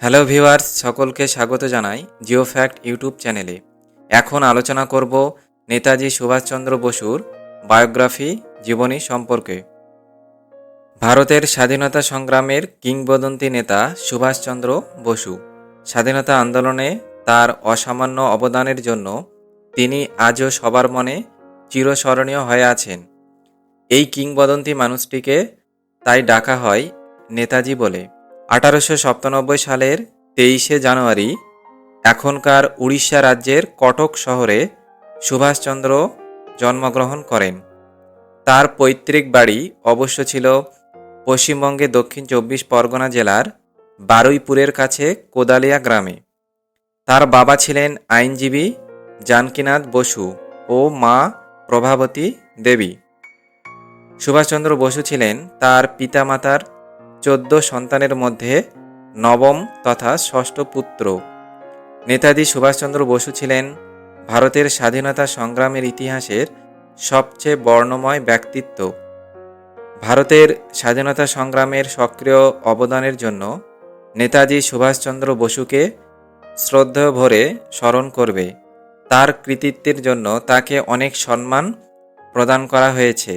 Hello viewers, সকলকে স্বাগত জানাই জিও ফ্যাক্ট ইউটিউব চ্যানেলে। এখন আলোচনা করব নেতাজি সুভাষচন্দ্র বসুর বায়োগ্রাফি জীবনী সম্পর্কে। ভারতের স্বাধীনতা সংগ্রামের কিংবদন্তি নেতা সুভাষচন্দ্র বসু। স্বাধীনতা আন্দোলনে তার অসামান্য অবদানের জন্য তিনি আজও সবার মনে চিরস্মরণীয় হয়ে আছেন। এই কিংবদন্তি মানুষটিকে তাই ডাকা হয় নেতাজি বলে। 1897 সালের 23শে জানুয়ারি এখনকার উড়িষ্যা রাজ্যের কটক শহরে সুভাষচন্দ্র জন্মগ্রহণ করেন। তার পৈতৃক বাড়ি অবশ্য ছিল পশ্চিমবঙ্গের দক্ষিণ 24 পরগনা জেলার বারুইপুরের কাছে কোদালিয়া গ্রামে। তার বাবা ছিলেন আইনজীবী জানকীনাথ বসু ও মা প্রভাবতী দেবী। সুভাষচন্দ্র বসু ছিলেন তার পিতামাতার 14 সন্তানের মধ্যে নবম তথা ষষ্ঠ পুত্র। নেতাজি সুভাষচন্দ্র বসু ছিলেন ভারতের স্বাধীনতা সংগ্রামের ইতিহাসের সবচেয়ে বর্ণময় ব্যক্তিত্ব। ভারতের স্বাধীনতা সংগ্রামের সক্রিয় অবদানের জন্য নেতাজি সুভাষচন্দ্র বসুকে শ্রদ্ধা ভরে স্মরণ করবে। তার কৃতিত্বের জন্য তাকে অনেক সম্মান প্রদান করা হয়েছে।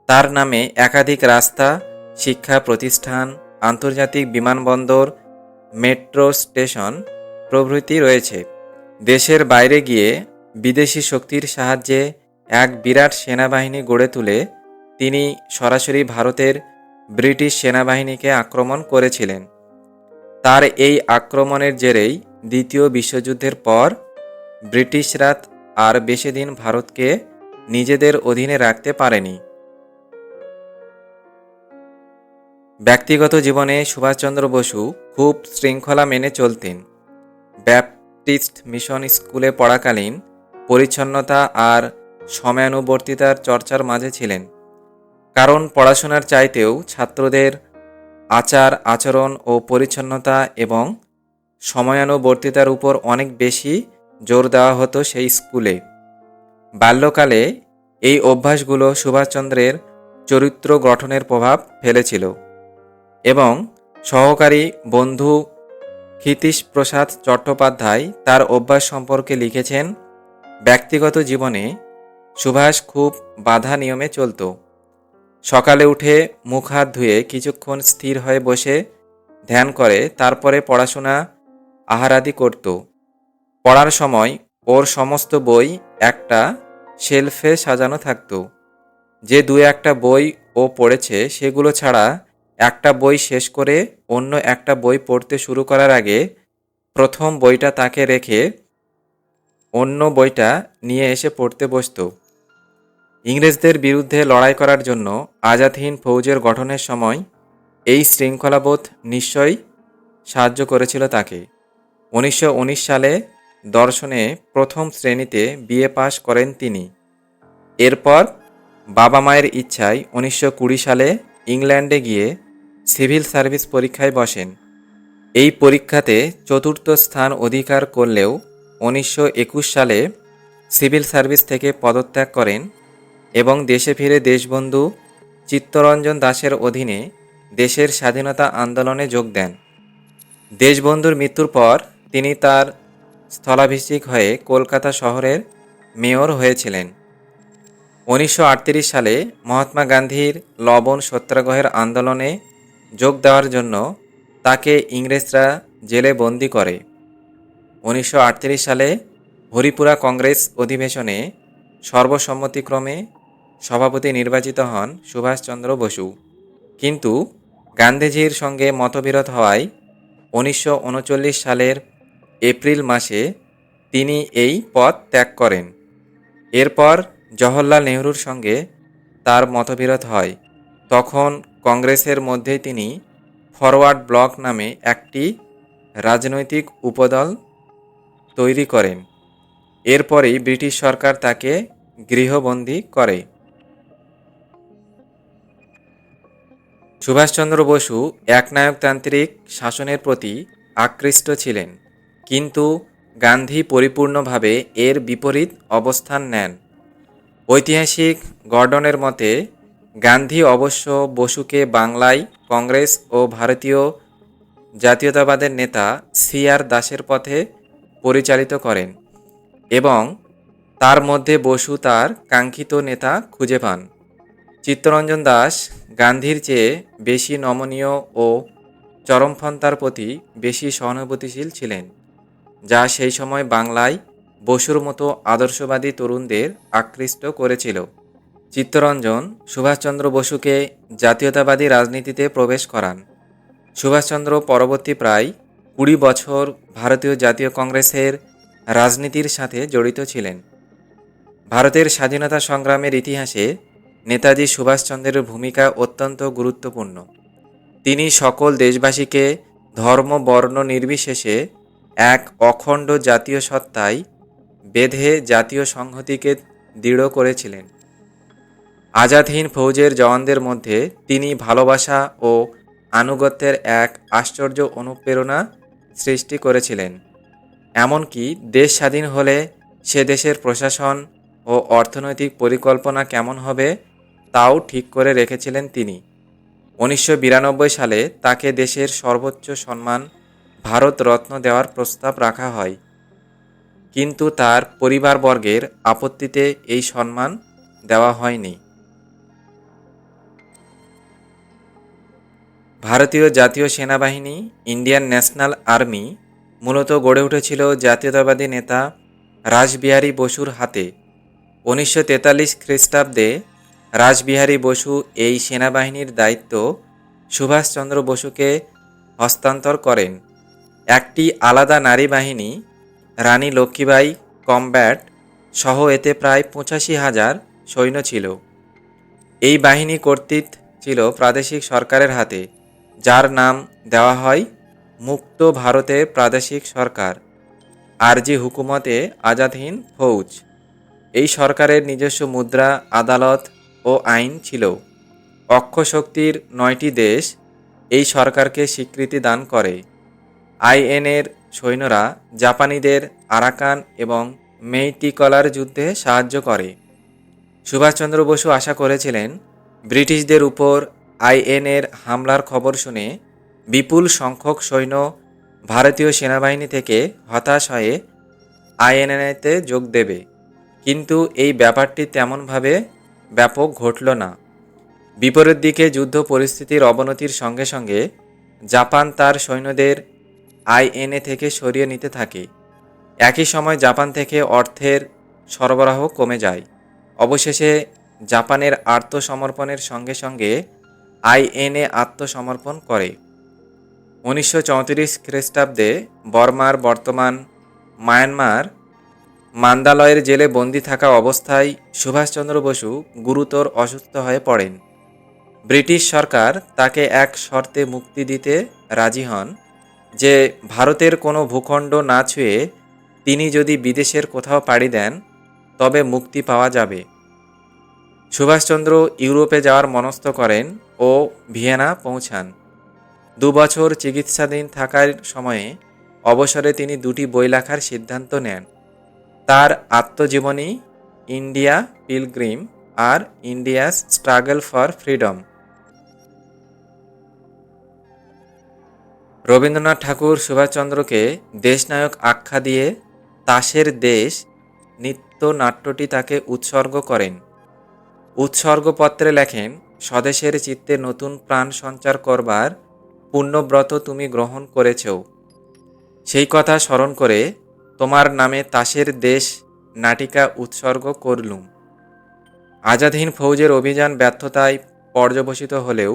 তার নামে একাধিক রাস্তা, শিক্ষা প্রতিষ্ঠান, আন্তর্জাতিক বিমানবন্দর, মেট্রো স্টেশন প্রভৃতি রয়েছে। দেশের বাইরে গিয়ে বিদেশি শক্তির সাহায্যে এক বিরাট সেনাবাহিনী গড়ে তুলে তিনি সরাসরি ভারতের ব্রিটিশ সেনাবাহিনীকে আক্রমণ করেছিলেন। তার এই আক্রমণের জেরেই দ্বিতীয় বিশ্বযুদ্ধের পর ব্রিটিশরা আর বেশি দিন ভারতকে নিজেদের অধীনে রাখতে পারেনি। ব্যক্তিগত জীবনে সুভাষচন্দ্র বসু খুব শৃঙ্খলা মেনে চলতেন। ব্যাপটিস্ট মিশন স্কুলে পড়াকালীন পরিচ্ছন্নতা আর সময়ানুবর্তিতার চর্চার মাঝে ছিলেন। কারণ পড়াশোনার চাইতেও ছাত্রদের আচার আচরণ ও পরিচ্ছন্নতা এবং সময়ানুবর্তিতার উপর অনেক বেশি জোর দেওয়া হতো সেই স্কুলে। বাল্যকালে এই অভ্যাসগুলো সুভাষচন্দ্রের চরিত্র গঠনের প্রভাব ফেলেছিল এবং সহকারী বন্ধু ক্ষিতীশ প্রসাদ চট্টোপাধ্যায় তার অভ্যাস সম্পর্কে লিখেছেন, ব্যক্তিগত জীবনে সুভাষ খুব বাধা নিয়মে চলত। সকালে উঠে মুখ হাত ধুয়ে কিছুক্ষণ স্থির হয়ে বসে ধ্যান করে তারপরে পড়াশোনা আহারাদি করত। পড়ার সময় ওর সমস্ত বই একটা শেলফে সাজানো থাকত। যে দু একটা বই ও পড়েছে সেগুলো ছাড়া একটা বই শেষ করে অন্য একটা বই পড়তে শুরু করার আগে প্রথম বইটা তাকে রেখে অন্য বইটা নিয়ে এসে পড়তে বসত। ইংরেজদের বিরুদ্ধে লড়াই করার জন্য আজাদ হিন্দ ফৌজের গঠনের সময় এই শৃঙ্খলাবোধ নিশ্চয়ই সাহায্য করেছিল তাকে। 1919 সালে দর্শনে প্রথম শ্রেণীতে বিএ পাশ করেন তিনি। এরপর বাবা মায়ের ইচ্ছায় 1920 সালে ইংল্যান্ডে গিয়ে সিভিল সার্ভিস পরীক্ষায় বসেন। এই পরীক্ষাতে চতুর্থ স্থান অধিকার করলেও 1921 সালে সিভিল সার্ভিস থেকে পদত্যাগ করেন এবং দেশে ফিরে দেশবন্ধু চিত্তরঞ্জন দাসের অধীনে দেশের স্বাধীনতা আন্দোলনে যোগ দেন। দেশবন্ধুর মৃত্যুর পর তিনি তার স্থলাভিষিক্ত হয়ে কলকাতা শহরের মেয়র হয়েছিলেন। 1938 সালে মহাত্মা গান্ধীর লবণ সত্যাগ্রহের আন্দোলনে যোগ দেওয়ার জন্য তাকে ইংরেজরা জেলে বন্দি করে। 1938 সালে হরিপুরা কংগ্রেস অধিবেশনে সর্বসম্মতিক্রমে সভাপতি নির্বাচিত হন সুভাষচন্দ্র বসু। কিন্তু গান্ধীজির সঙ্গে মতবিরোধ হওয়ায় 1939 সালের এপ্রিল মাসে তিনি এই পদ ত্যাগ করেন। এরপর জওহরলাল নেহরুর সঙ্গে তার মতবিরোধ হয়। তখন কংগ্রেসের মধ্যেই তিনি ফরওয়ার্ড ব্লক নামে একটি রাজনৈতিক উপদল তৈরি করেন। এরপরেই ব্রিটিশ সরকার তাকে গৃহবন্দী করে। সুভাষচন্দ্র বসু একনায়কতান্ত্রিক শাসনের প্রতি আকৃষ্ট ছিলেন, কিন্তু গান্ধী পরিপূর্ণভাবে এর বিপরীত অবস্থান নেন। ঐতিহাসিক গর্ডনের মতে গান্ধী অবশ্য বসুকে বাংলায় কংগ্রেস ও ভারতীয় জাতীয়তাবাদের নেতা সি.আর. দাসের পথে পরিচালিত করেন এবং তার মধ্যে বসু তার কাঙ্ক্ষিত নেতা খুঁজে পান। চিত্তরঞ্জন দাস গান্ধীর চেয়ে বেশি নমনীয় ও চরমপন্থার প্রতি বেশি সহানুভূতিশীল ছিলেন, যা সেই সময় বাংলায় বসুর মতো আদর্শবাদী তরুণদের আকৃষ্ট করেছিল। চিত্তরঞ্জন সুভাষচন্দ্র বসুকে জাতীয়তাবাদী রাজনীতিতে প্রবেশ করান। সুভাষচন্দ্র পরবর্তী প্রায় 20 বছর ভারতীয় জাতীয় কংগ্রেসের রাজনীতির সাথে জড়িত ছিলেন। ভারতের স্বাধীনতা সংগ্রামের ইতিহাসে নেতাজি সুভাষচন্দ্রের ভূমিকা অত্যন্ত গুরুত্বপূর্ণ। তিনি সকল দেশবাসীকে ধর্ম বর্ণ নির্বিশেষে এক অখণ্ড জাতীয় সত্তায় বেঁধে জাতীয় সংহতিকে দৃঢ় করেছিলেন। আজাদ হিন্দ ফৌজের জওয়ানদের মধ্যে তিনি ভালোবাসা ও আনুগত্যের এক আশ্চর্য অনুপ্রেরণা সৃষ্টি করেছিলেন। এমনকি দেশ স্বাধীন হলে সে দেশের প্রশাসন ও অর্থনৈতিক পরিকল্পনা কেমন হবে তাও ঠিক করে রেখেছিলেন তিনি। 1992 সালে তাকে দেশের সর্বোচ্চ সম্মান ভারত রত্ন দেওয়ার প্রস্তাব রাখা হয়, কিন্তু তার পরিবারবর্গের আপত্তিতে এই সম্মান দেওয়া হয়নি। ভারতীয় জাতীয় সেনাবাহিনী ইন্ডিয়ান ন্যাশনাল আর্মি মূলত গড়ে উঠেছিল জাতীয়তাবাদী নেতা রাসবিহারী বসুর হাতে। 1943 খ্রিস্টাব্দে রাসবিহারী বসু এই সেনাবাহিনীর দায়িত্ব সুভাষচন্দ্র বসুকে হস্তান্তর করেন। একটি আলাদা নারী বাহিনী রানী লক্ষ্মীবাই কমব্যাট সহ এতে প্রায় 85,000 সৈন্য ছিল। এই বাহিনী কর্তৃত্ব ছিল প্রাদেশিক সরকারের হাতে, যার নাম দেওয়া হয় মুক্ত ভারতের প্রাদেশিক সরকার, আরজি হুকুমতে আজাদ হিন্দ ফৌজ। এই সরকারের নিজস্ব মুদ্রা, আদালত ও আইন ছিল। অক্ষ শক্তির 9টি দেশ এই সরকারকে স্বীকৃতি দান করে। আইএনএর সৈন্যরা জাপানিদের আরাকান এবং মেইতিকলার যুদ্ধে সাহায্য করে। সুভাষচন্দ্র বসু আশা করেছিলেন ব্রিটিশদের উপর আইএনএর হামলার খবর শুনে বিপুল সংখ্যক সৈন্য ভারতীয় সেনাবাহিনী থেকে হতাশ হয়ে আইএনএতে যোগ দেবে, কিন্তু এই ব্যাপারটি তেমনভাবে ব্যাপক ঘটল না। বিপরীত দিকে যুদ্ধ পরিস্থিতির অবনতির সঙ্গে সঙ্গে জাপান তার সৈন্যদের আইএনএ থেকে সরিয়ে নিতে থাকে। একই সময় জাপান থেকে অর্থের সরবরাহ কমে যায়। অবশেষে জাপানের আত্মসমর্পণের সঙ্গে সঙ্গে আইএনএ আত্মসমর্পণ করে। 1934 খ্রিস্টাব্দে বর্মার বর্তমান মায়ানমার মান্দালয়ের জেলে বন্দি থাকা অবস্থায় সুভাষচন্দ্র বসু গুরুতর অসুস্থ হয়ে পড়েন। ব্রিটিশ সরকার তাকে এক শর্তে মুক্তি দিতে রাজি হন, যে ভারতের কোনো ভূখণ্ড না ছুঁয়ে তিনি যদি বিদেশের কোথাও পাড়ি দেন তবে মুক্তি পাওয়া যাবে। সুভাষচন্দ্র ইউরোপে যাওয়ার মনস্থ করেন ও ভিয়েনা পৌঁছান। 2 বছর চিকিৎসাধীন থাকার সময়ে অবসরে তিনি 2টি বই লেখার সিদ্ধান্ত নেন। তার আত্মজীবনী ইন্ডিয়া পিলগ্রিম আর India's struggle for freedom. Rabindranath Thakur সুভাষচন্দ্রকে দেশনায়ক আখ্যা দিয়ে তাসের দেশ নৃত্যনাট্যটি তাকে উৎসর্গ করেন। উৎসর্গপত্রে লেখেন, স্বদেশের চিত্তে নতুন প্রাণ সঞ্চার করবার পুণ্যব্রত তুমি গ্রহণ করেছ। সেই কথা স্মরণ করে তোমার নামে তাসের দেশ নাটিকা উৎসর্গ করলুম। আজাদ হিন্দ ফৌজের অভিযান ব্যর্থতায় পর্যবসিত হলেও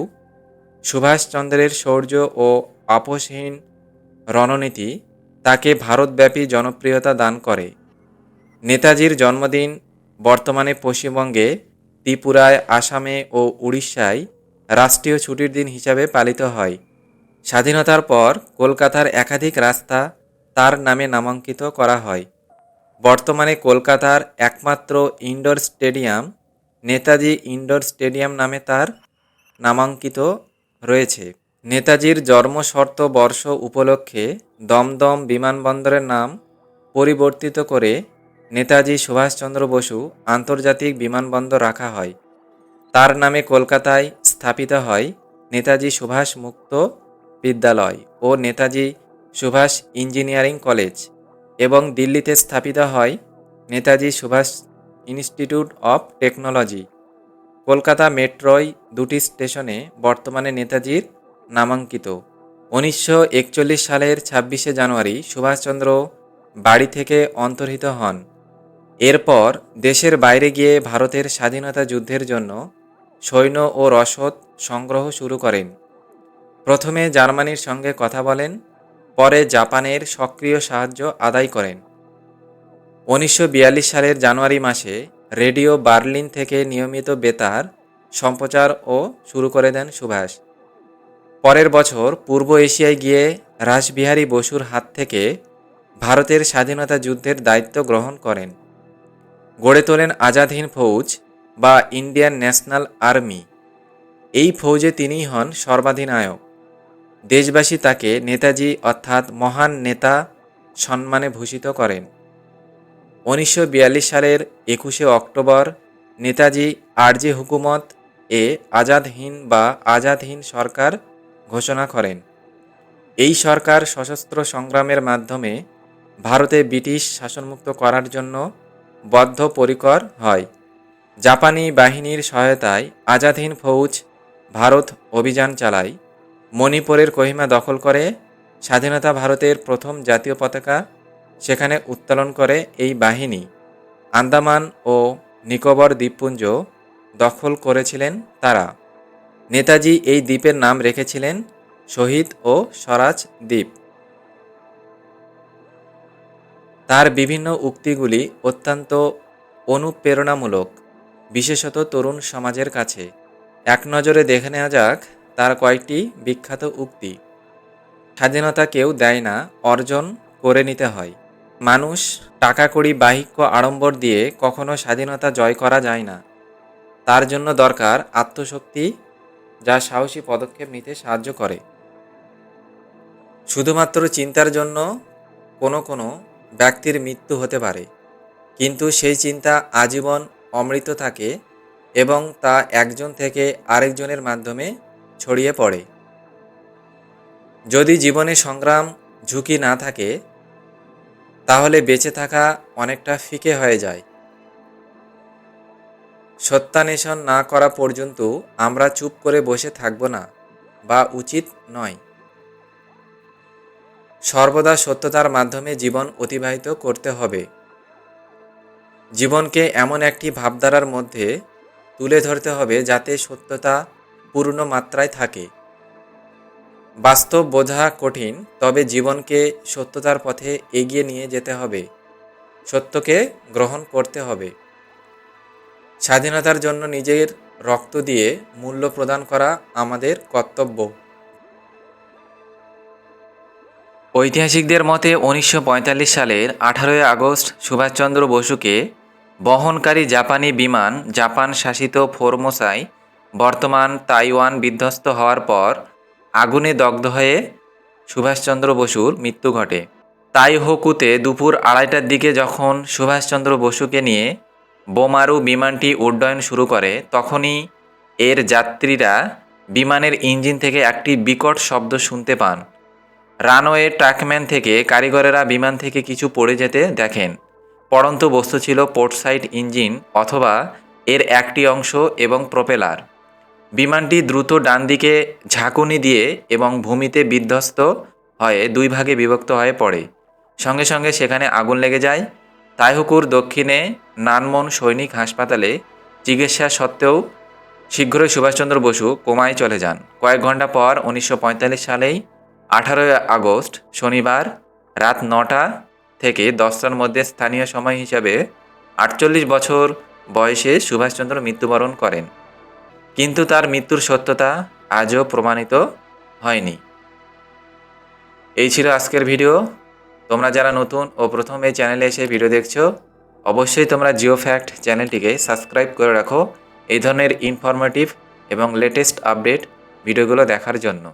সুভাষচন্দ্রের শৌর্য ও আপোষহীন রণনীতি তাকে ভারতব্যাপী জনপ্রিয়তা দান করে। নেতাজির জন্মদিন বর্তমানে পশ্চিমবঙ্গে, ত্রিপুরায়, আসামে ও উড়িষ্যায় রাষ্ট্রীয় ছুটির দিন হিসাবে পালিত হয়। স্বাধীনতার পর কলকাতার একাধিক রাস্তা তার নামে নামাঙ্কিত করা হয়। বর্তমানে কলকাতার একমাত্র indoor stadium Netaji indoor stadium নামে তার নামাঙ্কিত রয়েছে। নেতাজির জন্মশত বর্ষ উপলক্ষে দমদম বিমানবন্দরের নাম পরিবর্তিত করে নেতাজি সুভাষচন্দ্র বসু আন্তর্জাতিক বিমানবন্দর রাখা হয়। তার নামে কলকাতায় স্থাপিত হয় নেতাজি সুভাষ মুক্ত বিদ্যালয়। ও নেতাজি সুভাষ ইঞ্জিনিয়ারিং কলেজ এবং দিল্লিতে স্থাপিত হয় Netaji Subhash institute of technology. Kolkata মেট্রোয় দুটি স্টেশনে বর্তমানে নেতাজির নামাঙ্কিত। 1941 সালের 26শে জানুয়ারি সুভাষচন্দ্র বাড়ি থেকে অন্তর্হিত হন। এরপর দেশের বাইরে গিয়ে ভারতের স্বাধীনতা যুদ্ধের জন্য সৈন্য ও রসদ সংগ্রহ শুরু করেন। প্রথমে জার্মানির সঙ্গে কথা বলেন, পরে জাপানের সক্রিয় সাহায্য আদায় করেন। 1942 সালের জানুয়ারি মাসে রেডিও বার্লিন থেকে নিয়মিত বেতার সম্প্রচার শুরু করে দেন সুভাষ। পরের বছর পূর্ব এশিয়ায় গিয়ে রাসবিহারী বসুর হাত থেকে ভারতের স্বাধীনতা যুদ্ধের দায়িত্ব গ্রহণ করেন। গড়ে তোলেন আজাদ হিন্দ ফৌজ বা ইন্ডিয়ান ন্যাশনাল আর্মি। এই ফৌজে তিনিই হন সর্বাধিনায়ক। দেশবাসী তাকে নেতাজি অর্থাৎ মহান নেতা সম্মানে ভূষিত করেন। 1942 সালের 21শে অক্টোবর নেতাজি আরজি হুকুমত আজাদ হিন্দ বা আজাদ হিন্দ সরকার ঘোষণা করেন। এই সরকার সশস্ত্র সংগ্রামের মাধ্যমে ভারতে ব্রিটিশ শাসনমুক্ত করার জন্য বদ্ধপরিকর হয়। জাপানি বাহিনীর সহায়তায় আজাদ হিন্দ ফৌজ ভারত অভিযান চালায়, মণিপুরের কোহিমা দখল করে, স্বাধীনতা ভারতের প্রথম জাতীয় পতাকা সেখানে উত্তোলন করে এই বাহিনী। আন্দামান ও নিকোবর দ্বীপপুঞ্জ দখল করেছিলেন তারা। নেতাজি এই দ্বীপের নাম রেখেছিলেন শহীদ ও স্বরাজ দ্বীপ। তার বিভিন্ন উক্তিগুলি অত্যন্ত অনুপ্রেরণামূলক, বিশেষত তরুণ সমাজের কাছে। এক নজরে দেখে নেওয়া যাক তার কয়েকটি বিখ্যাত উক্তি। স্বাধীনতা কেউ দেয় না, অর্জন করে নিতে হয়। মানুষ টাকা কড়ি বাহিক্য আড়ম্বর দিয়ে কখনো স্বাধীনতা জয় করা যায় না। তার জন্য দরকার আত্মশক্তি, যা সাহসী পদক্ষেপ নিতে সাহায্য করে। শুধুমাত্র চিন্তার জন্য কোনো কোনো ব্যক্তির মৃত্যু হতে পারে, কিন্তু সেই চিন্তা আজীবন অমৃত থাকে এবং তা একজন থেকে আরেকজনের মাধ্যমে ছড়িয়ে পড়ে। যদি জীবনে সংগ্রাম ঝুঁকি না থাকে, তাহলে বেঁচে থাকা অনেকটা ফিকে হয়ে যায়। সত্যান্বেষণ না করা পর্যন্ত আমরা চুপ করে বসে থাকব না, বা উচিত নয়। সর্বদা সত্যতার মাধ্যমে জীবন অতিবাহিত করতে হবে। জীবনকে এমন একটি ভাবধারার মধ্যে তুলে ধরতে হবে যাতে সত্যতা পূর্ণ মাত্রায় থাকে। বাস্তব বোঝা কঠিন, তবে জীবনকে সত্যতার পথে এগিয়ে নিয়ে যেতে হবে। সত্যকে গ্রহণ করতে হবে। স্বাধীনতার জন্য নিজের রক্ত দিয়ে মূল্য প্রদান করা আমাদের কর্তব্য। ঐতিহাসিকদের মতে 1945 সালের 18 আগস্ট সুভাষচন্দ্র বসুকে বহনকারী জাপানি বিমান জাপান শাসিত ফরমোসায় বর্তমান তাইওয়ান বিধ্বস্ত হওয়ার পর আগুনে দগ্ধ হয়ে সুভাষচন্দ্র বসুর মৃত্যু ঘটে। তাইহোকুতে দুপুর 2:30টার দিকে যখন সুভাষচন্দ্র বসুকে নিয়ে বোমারু বিমানটি উড্ডয়ন শুরু করে, তখনই এর যাত্রীরা বিমানের ইঞ্জিন থেকে একটি বিকট শব্দ শুনতে পান। রানওয়ে ট্র্যাকম্যান থেকে কারিগরেরা বিমান থেকে কিছু পড়ে যেতে দেখেন। পড়ন্ত বস্তু ছিল পোর্টসাইড ইঞ্জিন অথবা এর একটি অংশ এবং প্রপেলার। বিমানটি দ্রুত ডান দিকে ঝাঁকুনি দিয়ে এবং ভূমিতে বিধ্বস্ত হয়ে দুই ভাগে বিভক্ত হয়ে পড়ে। সঙ্গে সঙ্গে সেখানে আগুন লেগে যায়। তাইহুকুর দক্ষিণে নানমন সৈনিক হাসপাতালে চিকিৎসা সত্ত্বেও শীঘ্রই সুভাষচন্দ্র বসু কোমায় চলে যান। কয়েক ঘন্টা পর 1945 সালেই 18 আগস্ট শনিবার রাত 9টা থেকে 10টার মধ্যে স্থানীয় সময় হিসাবে 48 বছর বয়সে সুভাষচন্দ্র মৃত্যুবরণ করেন। কিন্তু তার মৃত্যুর সত্যতা আজও প্রমাণিত হয়নি। এই ছিল আজকের ভিডিও। তোমরা যারা নতুন ও প্রথম এই চ্যানেলে এসে ভিডিও দেখছো, অবশ্যই তোমরা জিও ফ্যাক্ট চ্যানেলটিকে সাবস্ক্রাইব করে রাখো এই ধরনের ইনফরমেটিভ এবং লেটেস্ট আপডেট ভিডিওগুলো দেখার জন্য।